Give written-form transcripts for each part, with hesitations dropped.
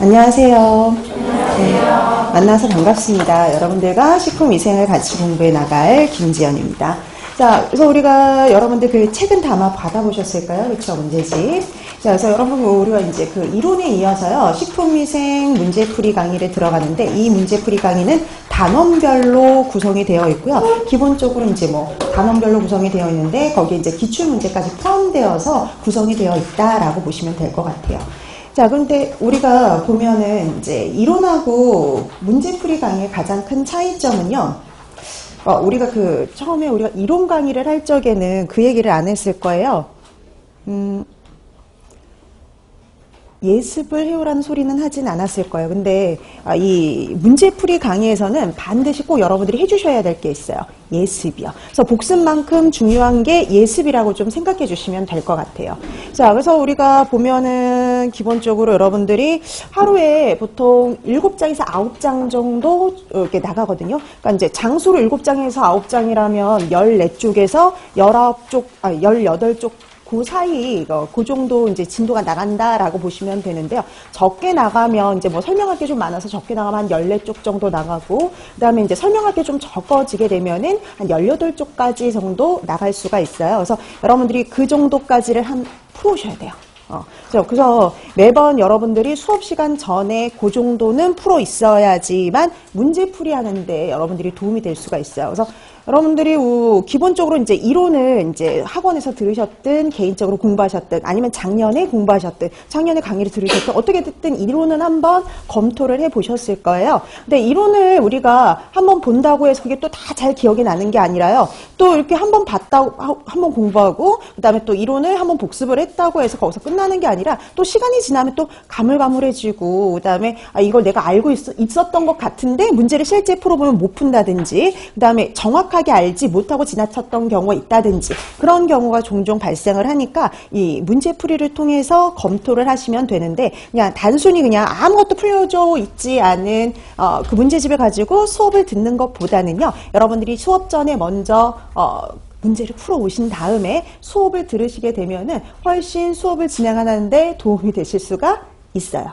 안녕하세요. 네, 만나서 반갑습니다. 여러분들과 식품위생을 같이 공부해 나갈 김지연입니다. 자, 그래서 우리가 여러분들 그 책은 다 아마 받아보셨을까요? 그렇죠? 문제집. 자, 그래서 여러분 우리가 이제 그 이론에 이어서요, 식품위생 문제풀이 강의를 들어가는데, 이 문제풀이 강의는 단원별로 구성이 되어 있고요. 기본적으로 이제 뭐 단원별로 구성이 되어 있는데, 거기에 이제 기출문제까지 포함되어서 구성이 되어 있다라고 보시면 될 것 같아요. 자, 그런데 우리가 보면은 이제 이론하고 문제풀이 강의의 가장 큰 차이점은요, 우리가 처음에 우리가 이론 강의를 할 적에는 그 얘기를 안 했을 거예요. 예습을 해오라는 소리는 하진 않았을 거예요. 근데 이 문제풀이 강의에서는 반드시 꼭 여러분들이 해주셔야 될 게 있어요. 예습이요. 그래서 복습만큼 중요한 게 예습이라고 좀 생각해 주시면 될 것 같아요. 자, 그래서 우리가 보면은 기본적으로 여러분들이 하루에 보통 7장에서 9장 정도 이렇게 나가거든요. 그러니까 이제 장수로 7장에서 9장이라면 14쪽에서 18쪽 그 사이, 그 정도 이제 진도가 나간다라고 보시면 되는데요. 적게 나가면 이제 뭐 설명할 게 좀 많아서 적게 나가면 한 14쪽 정도 나가고, 그 다음에 이제 설명할 게 좀 적어지게 되면은 한 18쪽까지 정도 나갈 수가 있어요. 그래서 여러분들이 그 정도까지를 풀어오셔야 돼요. 그래서 매번 여러분들이 수업 시간 전에 그 정도는 풀어 있어야지만 문제풀이 하는데 여러분들이 도움이 될 수가 있어요. 그래서 여러분들이 기본적으로 이제 이론을 이제 학원에서 들으셨든 개인적으로 공부하셨든 아니면 작년에 공부하셨든 작년에 강의를 들으셨든 어떻게 됐든 이론은 한번 검토를 해 보셨을 거예요. 근데 이론을 우리가 한번 본다고 해서 그게 또 다 잘 기억이 나는 게 아니라요. 또 이렇게 한번 봤다고 한번 공부하고 그다음에 또 이론을 한번 복습을 했다고 해서 거기서 끝나는 게 아니라 또 시간이 지나면 또 가물가물해지고 그다음에 이걸 내가 알고 있었던 것 같은데 문제를 실제 풀어보면 못 푼다든지 그다음에 정확하게 알지 못하고 지나쳤던 경우가 있다든지 그런 경우가 종종 발생을 하니까 이 문제풀이를 통해서 검토를 하시면 되는데 그냥 단순히 그냥 아무것도 풀려져 있지 않은 그 문제집을 가지고 수업을 듣는 것보다는요. 여러분들이 수업 전에 먼저 문제를 풀어 오신 다음에 수업을 들으시게 되면은 훨씬 수업을 진행하는데 도움이 되실 수가 있어요.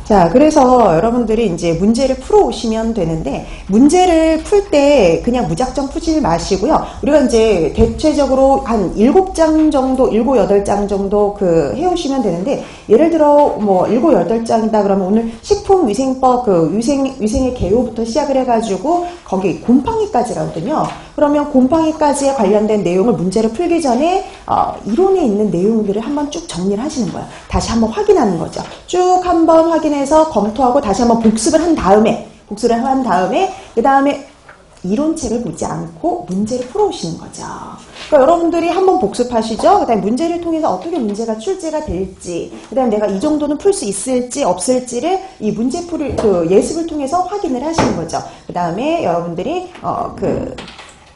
자, 그래서 여러분들이 이제 문제를 풀어 오시면 되는데, 문제를 풀 때 그냥 무작정 푸지 마시고요. 우리가 이제 대체적으로 한 7장 정도, 7, 8장 정도 해오시면 되는데, 예를 들어 뭐 7, 8장이다 그러면 오늘 식품위생법 위생의 개요부터 시작을 해가지고 거기 곰팡이까지라거든요. 그러면 곰팡이까지에 관련된 내용을 문제를 풀기 전에 이론에 있는 내용들을 한번 쭉 정리를 하시는 거예요. 다시 한번 확인하는 거죠. 쭉 한번 확인해서 검토하고 다시 한번 복습을 한 다음에 그 다음에 이론책을 보지 않고 문제를 풀어오시는 거죠. 그러니까 여러분들이 한번 복습하시죠. 그 다음에 문제를 통해서 어떻게 문제가 출제가 될지, 그 다음에 내가 이 정도는 풀 수 있을지 없을지를 이 문제풀이 예습을 통해서 확인을 하시는 거죠. 그 다음에 여러분들이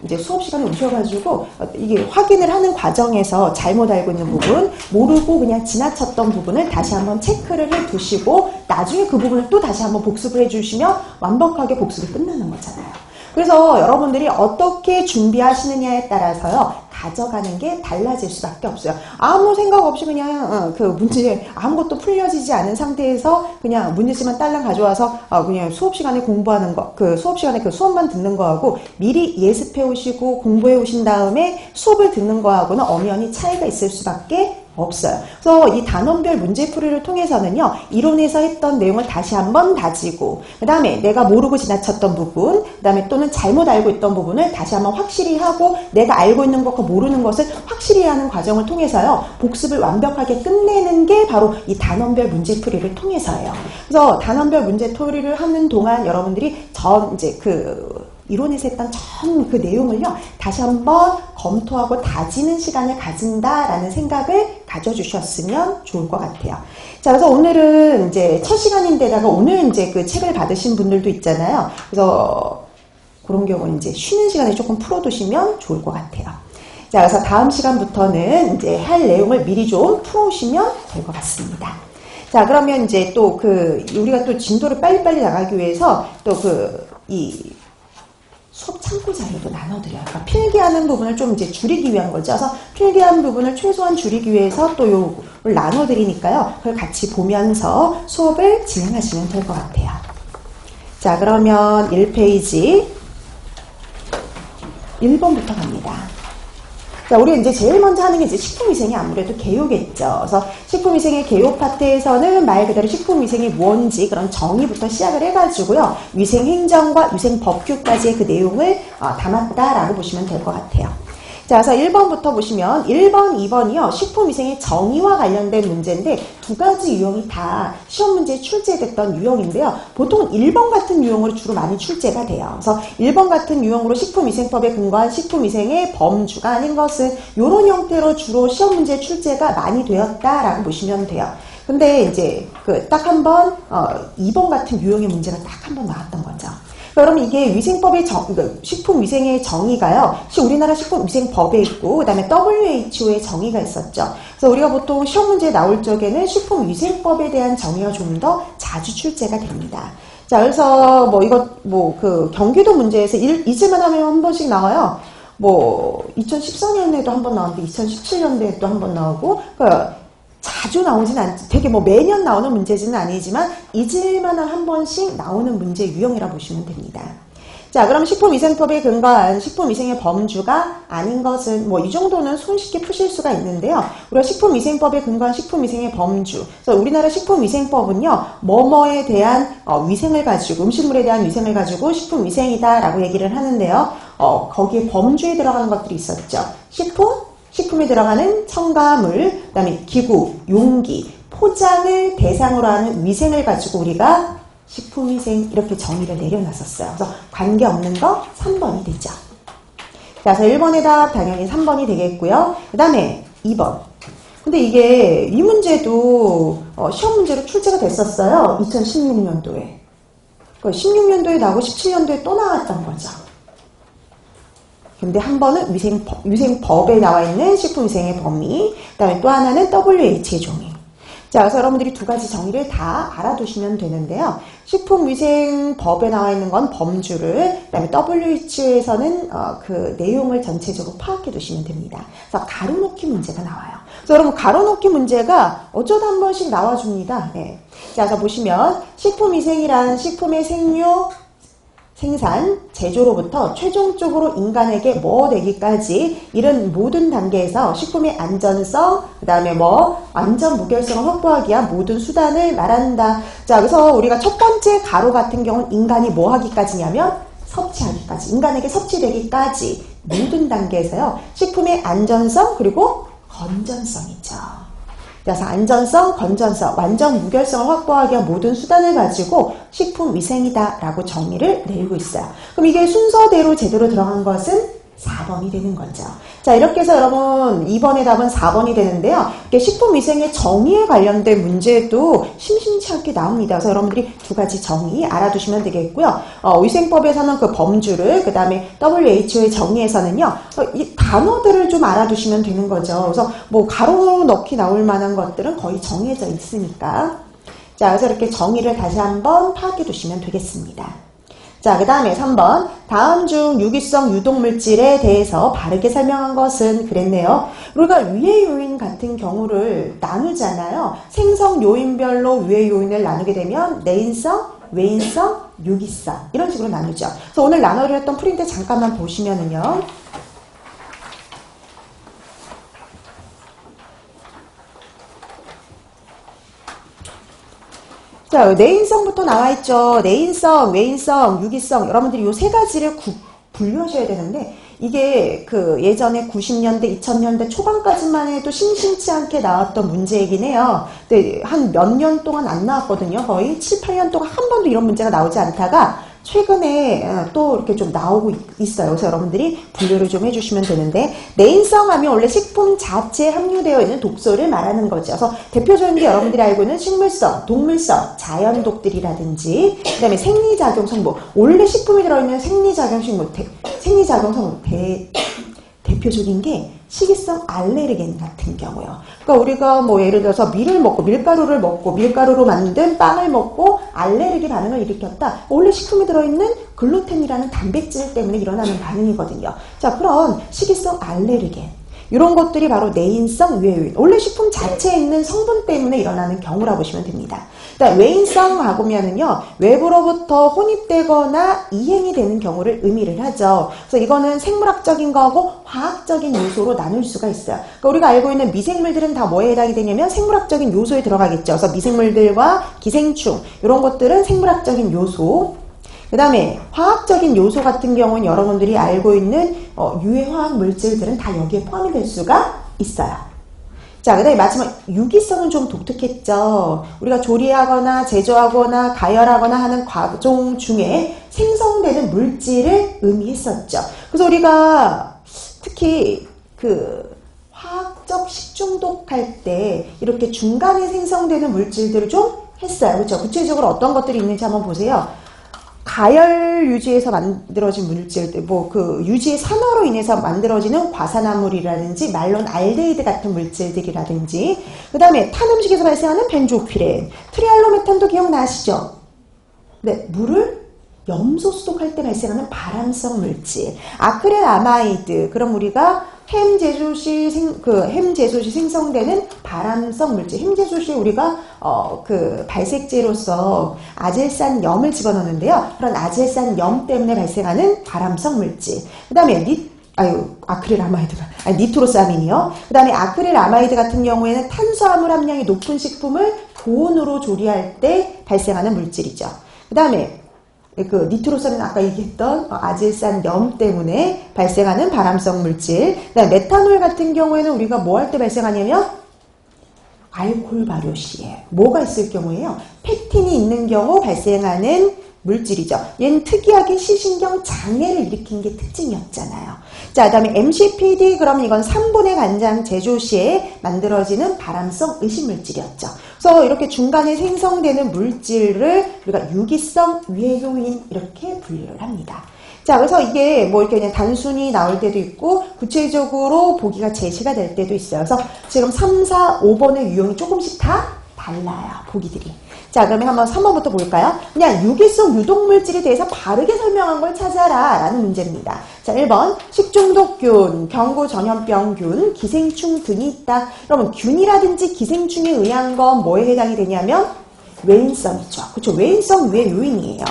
이제 수업 시간에 오셔가지고 이게 확인을 하는 과정에서 잘못 알고 있는 부분, 모르고 그냥 지나쳤던 부분을 다시 한번 체크를 해 두시고 나중에 그 부분을 또 다시 한번 복습을 해 주시면 완벽하게 복습이 끝나는 거잖아요. 그래서 여러분들이 어떻게 준비하시느냐에 따라서요, 가져가는 게 달라질 수밖에 없어요. 아무 생각 없이 그냥 문제 아무것도 풀려지지 않은 상태에서 그냥 문제집만 딸랑 가져와서 그냥 수업 시간에 공부하는 거, 수업 시간에 수업만 듣는 거하고 미리 예습해 오시고 공부해 오신 다음에 수업을 듣는 거하고는 엄연히 차이가 있을 수밖에 없어요. 그래서 이 단원별 문제풀이를 통해서는요, 이론에서 했던 내용을 다시 한번 다지고, 그 다음에 내가 모르고 지나쳤던 부분, 그 다음에 또는 잘못 알고 있던 부분을 다시 한번 확실히 하고, 내가 알고 있는 것과 모르는 것을 확실히 하는 과정을 통해서요, 복습을 완벽하게 끝내는 게 바로 이 단원별 문제풀이를 통해서예요. 그래서 단원별 문제풀이를 하는 동안 여러분들이 이론에서 했던 전 그 내용을요, 다시 한번 검토하고 다지는 시간을 가진다라는 생각을 가져주셨으면 좋을 것 같아요. 자, 그래서 오늘은 이제 첫 시간인데다가 오늘 이제 그 책을 받으신 분들도 있잖아요. 그래서 그런 경우는 이제 쉬는 시간에 조금 풀어두시면 좋을 것 같아요. 자, 그래서 다음 시간부터는 이제 할 내용을 미리 좀 풀어오시면 될 것 같습니다. 자, 그러면 이제 또 우리가 또 진도를 빨리빨리 나가기 위해서 또 수업 참고 자료도 나눠드려요. 그러니까 필기하는 부분을 좀 이제 줄이기 위한 거죠. 그래서 필기하는 부분을 최소한 줄이기 위해서 또 요걸 나눠드리니까요. 그걸 같이 보면서 수업을 진행하시면 될 것 같아요. 자, 그러면 1페이지 1번부터 갑니다. 자, 우리 이제 제일 먼저 하는 게 이제 식품위생이 아무래도 개요겠죠. 그래서 식품위생의 개요 파트에서는 말 그대로 식품위생이 뭔지 그런 정의부터 시작을 해가지고요. 위생행정과 위생법규까지의 그 내용을 담았다라고 보시면 될 것 같아요. 자, 그래서 1번부터 보시면 1번, 2번이요. 식품위생의 정의와 관련된 문제인데 두 가지 유형이 다 시험 문제에 출제됐던 유형인데요. 보통 1번 같은 유형으로 주로 많이 출제가 돼요. 그래서 1번 같은 유형으로 식품위생법에 근거한 식품위생의 범주가 아닌 것은 이런 형태로 주로 시험 문제에 출제가 많이 되었다라고 보시면 돼요. 근데 이제 딱 한 번 2번 같은 유형의 문제가 딱 한 번 나왔던 거죠. 그러면 이게 위생법의 식품위생의 정의가요. 우리나라 식품위생법에 있고 그다음에 WHO의 정의가 있었죠. 그래서 우리가 보통 시험 문제에 나올 적에는 식품위생법에 대한 정의가 좀 더 자주 출제가 됩니다. 자, 그래서 경기도 문제에서 잊을만 하면 한 번씩 나와요. 2014년에도 한 번 나왔는데 2017년도에도 한 번 나오고 자주 나오진 않지, 되게 매년 나오는 문제지는 아니지만 잊을만한 한 번씩 나오는 문제 유형이라 보시면 됩니다. 자, 그럼 식품위생법에 근거한 식품위생의 범주가 아닌 것은 이 정도는 손쉽게 푸실 수가 있는데요. 우리가 식품위생법에 근거한 식품위생의 범주, 그래서 우리나라 식품위생법은요, 뭐뭐에 대한 위생을 가지고, 음식물에 대한 위생을 가지고 식품위생이다라고 얘기를 하는데요. 거기에 범주에 들어가는 것들이 있었죠. 식품에 들어가는 첨가물, 그다음에 기구, 용기, 포장을 대상으로 하는 위생을 가지고 우리가 식품위생 이렇게 정의를 내려놨었어요. 그래서 관계없는 거 3번이 되죠. 자, 그래서 1번의 답 당연히 3번이 되겠고요. 그 다음에 2번. 근데 이게 이 문제도 시험 문제로 출제가 됐었어요. 2016년도에. 16년도에 나오고 17년도에 또 나왔던 거죠. 근데 한 번은 위생법에 나와 있는 식품위생의 범위, 그다음에 또 하나는 WH의 종이. 자, 그래서 여러분들이 두 가지 정의를 다 알아두시면 되는데요. 식품위생법에 나와 있는 건 범주를, 그다음에 WHO에서는 그 내용을 전체적으로 파악해 두시면 됩니다. 그래서 가로놓기 문제가 나와요. 그래서 여러분 가로놓기 문제가 어쩌다 한 번씩 나와줍니다. 네. 자, 그래서 보시면 식품위생이란 식품의 생산, 제조로부터 최종적으로 인간에게 되기까지 이런 모든 단계에서 식품의 안전성, 그 다음에 안전 무결성을 확보하기 위한 모든 수단을 말한다. 자, 그래서 우리가 첫 번째 가로 같은 경우는 인간이 하기까지냐면 섭취하기까지, 인간에게 섭취되기까지 모든 단계에서요, 식품의 안전성 그리고 건전성이죠. 그래서 안전성, 건전성, 완전 무결성을 확보하기 위한 모든 수단을 가지고 식품위생이다라고 정의를 내리고 있어요. 그럼 이게 순서대로 제대로 들어간 것은 4번이 되는 거죠. 자, 이렇게 해서 여러분 2번의 답은 4번이 되는데요. 식품위생의 정의에 관련된 문제도 심심치 않게 나옵니다. 그래서 여러분들이 두 가지 정의 알아두시면 되겠고요. 위생법에서는 그 범주를, 그 다음에 WHO의 정의에서는요, 이 단어들을 좀 알아두시면 되는 거죠. 그래서 가로 넣기 나올 만한 것들은 거의 정해져 있으니까. 자, 그래서 이렇게 정의를 다시 한번 파악해 두시면 되겠습니다. 자, 그 다음에 3번. 다음 중 유기성 유독물질에 대해서 바르게 설명한 것은 그랬네요. 우리가 위해 요인 같은 경우를 나누잖아요. 생성 요인별로 위해 요인을 나누게 되면 내인성, 외인성, 유기성 이런 식으로 나누죠. 그래서 오늘 나눠드렸던 프린트 잠깐만 보시면은요. 자, 내인성부터 나와있죠. 내인성, 외인성, 유기성. 여러분들이 이 세 가지를 분류하셔야 되는데, 이게 예전에 90년대, 2000년대 초반까지만 해도 심심치 않게 나왔던 문제이긴 해요. 근데 한 몇 년 동안 안 나왔거든요. 거의 7, 8년 동안 한 번도 이런 문제가 나오지 않다가 최근에 또 이렇게 좀 나오고 있어요. 그래서 여러분들이 분류를 좀 해주시면 되는데, 내인성 하면 원래 식품 자체에 함유되어 있는 독소를 말하는 거죠. 그래서 대표적인 게 여러분들이 알고 있는 식물성, 동물성, 자연독들이라든지, 그 다음에 생리작용 성분. 원래 식품에 들어있는 생리작용 성분 대표적인 게 식이성 알레르겐 같은 경우요. 그러니까 우리가 뭐 예를 들어서 밀을 먹고 밀가루를 먹고 밀가루로 만든 빵을 먹고 알레르기 반응을 일으켰다. 원래 식품에 들어있는 글루텐이라는 단백질 때문에 일어나는 반응이거든요. 자, 그런 식이성 알레르겐. 이런 것들이 바로 내인성 유해 요인. 원래 식품 자체에 있는 성분 때문에 일어나는 경우라 보시면 됩니다. 외인성하고면은요, 외부로부터 혼입되거나 이행이 되는 경우를 의미를 하죠. 그래서 이거는 생물학적인 거하고 화학적인 요소로 나눌 수가 있어요. 그러니까 우리가 알고 있는 미생물들은 다 뭐에 해당이 되냐면 생물학적인 요소에 들어가겠죠. 그래서 미생물들과 기생충, 이런 것들은 생물학적인 요소. 그 다음에 화학적인 요소 같은 경우는 여러분들이 알고 있는 유해 화학 물질들은 다 여기에 포함이 될 수가 있어요. 자, 그 다음에 마지막 유기성은 좀 독특했죠. 우리가 조리하거나 제조하거나 가열하거나 하는 과정 중에 생성되는 물질을 의미했었죠. 그래서 우리가 특히 그 화학적 식중독할 때 이렇게 중간에 생성되는 물질들을 좀 했어요. 그렇죠? 구체적으로 어떤 것들이 있는지 한번 보세요. 가열 유지에서 만들어진 물질들, 그 유지의 산화로 인해서 만들어지는 과산화물이라든지 말론 알데히드 같은 물질들이라든지, 그 다음에 탄 음식에서 발생하는 벤조피렌, 트리알로메탄도 기억나시죠? 네, 물을 염소 수독할 때 발생하는 발암성 물질, 아크릴아마이드, 그럼 우리가 햄 제조 시 생성되는 발암성 물질, 햄 제조 시 우리가 그 발색제로서 아젤산염을 집어넣는데요. 그런 아젤산염 때문에 발생하는 발암성 물질. 그 다음에 니트로사민이요. 그 다음에 아크릴아마이드 같은 경우에는 탄수화물 함량이 높은 식품을 고온으로 조리할 때 발생하는 물질이죠. 그 다음에 그 니트로사민 아까 얘기했던 아질산염 때문에 발생하는 발암성 물질. 그다음에 메탄올 같은 경우에는 우리가 뭐 할 때 발생하냐면 알코올 발효 시에 뭐가 있을 경우에요. 펙틴이 있는 경우 발생하는 물질이죠. 얘는 특이하게 시신경 장애를 일으킨 게 특징이었잖아요. 자, 그 다음에 MCPD, 그럼 이건 3분의 간장 제조 시에 만들어지는 발암성 의식물질이었죠. 그래서 이렇게 중간에 생성되는 물질을 우리가 유기성 유해 요인 이렇게 분류를 합니다. 자, 그래서 이게 뭐 이렇게 그냥 단순히 나올 때도 있고 구체적으로 보기가 제시가 될 때도 있어요. 그래서 지금 3, 4, 5번의 유형이 조금씩 다 달라요. 보기들이. 자, 그러면 한번 3번부터 볼까요? 그냥 유기성 유독물질에 대해서 바르게 설명한 걸 찾아라 라는 문제입니다. 자, 1번 식중독균, 경구전염병균, 기생충 등이 있다. 그러면 균이라든지 기생충에 의한 건 뭐에 해당이 되냐면 외인성이죠. 그렇죠? 외인성 유해 요인이에요.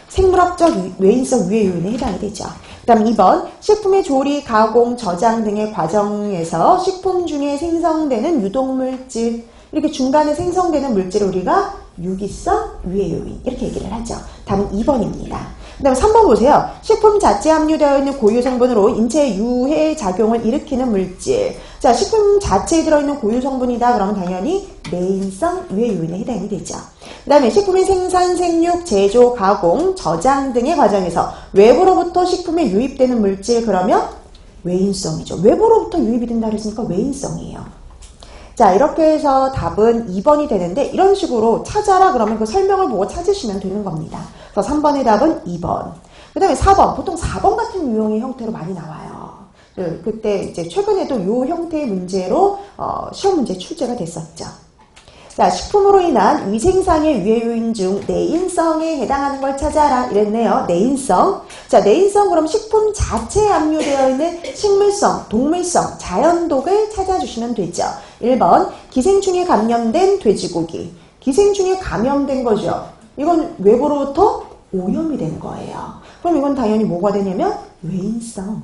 생물학적 외인성 유해 요인에 해당이 되죠. 그 다음 2번 식품의 조리, 가공, 저장 등의 과정에서 식품 중에 생성되는 유독물질, 이렇게 중간에 생성되는 물질을 우리가 유기성 유해 요인 이렇게 얘기를 하죠. 답은 2번입니다. 그 다음에 3번 보세요. 식품 자체에 함유되어 있는 고유 성분으로 인체에 유해 작용을 일으키는 물질. 자, 식품 자체에 들어있는 고유 성분이다. 그러면 당연히 내인성 유해 요인에 해당이 되죠. 그 다음에 식품의 생산, 생육, 제조, 가공, 저장 등의 과정에서 외부로부터 식품에 유입되는 물질, 그러면 외인성이죠. 외부로부터 유입이 된다 그랬으니까 외인성이에요. 자, 이렇게 해서 답은 2번이 되는데 이런 식으로 찾아라 그러면 그 설명을 보고 찾으시면 되는 겁니다. 그래서 3번의 답은 2번. 그 다음에 4번. 보통 4번 같은 유형의 형태로 많이 나와요. 그때 이제 최근에도 이 형태의 문제로 시험 문제 출제가 됐었죠. 자, 식품으로 인한 위생상의 유해 요인 중 내인성에 해당하는 걸 찾아라 이랬네요. 내인성. 자, 내인성 그럼 식품 자체에 함유되어 있는 식물성, 동물성, 자연독을 찾아주시면 되죠. 1번 기생충에 감염된 돼지고기. 기생충에 감염된 거죠. 이건 외부로부터 오염이 된 거예요. 그럼 이건 당연히 뭐가 되냐면 외인성.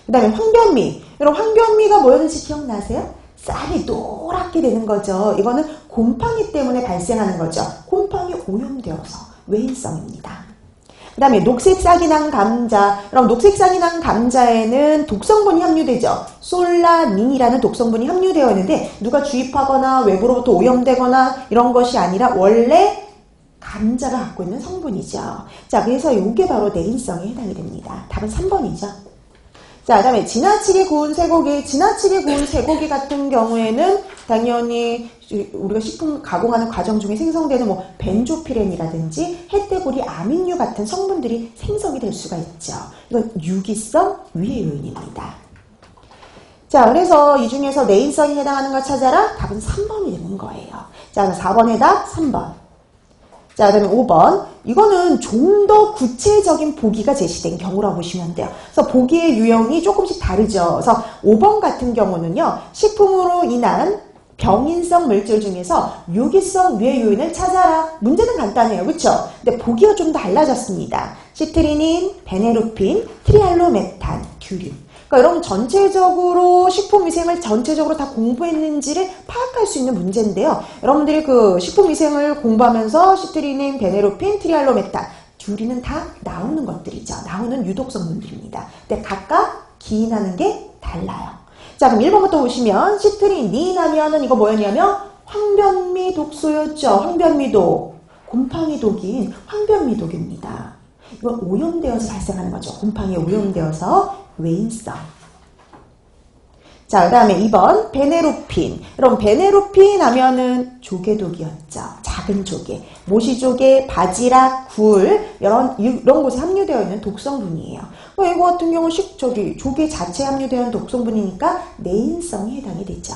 그 다음에 황변미. 여러분 황변미가 뭐였는지 기억나세요? 쌀이 노랗게 되는 거죠. 이거는 곰팡이 때문에 발생하는 거죠. 곰팡이 오염되어서 외인성입니다. 그 다음에 녹색 싹이 난 감자. 그럼 녹색 싹이 난 감자에는 독성분이 함유되죠. 솔라닌이라는 독성분이 함유되어 있는데 누가 주입하거나 외부로부터 오염되거나 이런 것이 아니라 원래 감자가 갖고 있는 성분이죠. 자, 그래서 이게 바로 내인성에 해당이 됩니다. 답은 3번이죠. 자, 그 다음에 지나치게 구운 쇠고기. 지나치게 구운 쇠고기 같은 경우에는 당연히 우리가 식품 가공하는 과정 중에 생성되는 뭐 벤조피렌이라든지 햇대고리 아민류 같은 성분들이 생성이 될 수가 있죠. 이건 유기성 유해 요인입니다. 자, 그래서 이 중에서 내인성이 해당하는 걸 찾아라. 답은 3번이 되는 거예요. 자, 4번의 답 3번. 자, 그다음에 5번. 이거는 좀 더 구체적인 보기가 제시된 경우라고 보시면 돼요. 그래서 보기의 유형이 조금씩 다르죠. 그래서 5번 같은 경우는요. 식품으로 인한 병인성 물질 중에서 유기성 뇌 요인을 찾아라. 문제는 간단해요. 그렇죠? 근데 보기가 좀 달라졌습니다. 시트리닌, 베네루핀, 트리알로메탄, 듀린. 그러니까 여러분 전체적으로 식품위생을 전체적으로 다 공부했는지를 파악할 수 있는 문제인데요. 여러분들이 그 식품위생을 공부하면서 시트리닌, 베네루핀, 트리알로메탄, 듀린은 다 나오는 것들이죠. 나오는 유독성분들입니다. 근데 각각 기인하는 게 달라요. 자, 그럼 1번부터 보시면 시트리닌 하면은 이거 뭐였냐면 황변미 독소였죠. 황변미독. 곰팡이 독인 황변미독입니다. 이건 오염되어서 발생하는 거죠. 곰팡이에 오염되어서 외인성. 자, 그 다음에 2번 베네루핀. 여러분 베네루핀 하면은 조개독이었죠. 작은 조개. 모시조개, 바지락, 굴 이런 곳에 함유되어 있는 독성분이에요. 이거 같은 경우는 조개 자체에 함유되어 있는 독성분이니까 내인성에 해당이 되죠.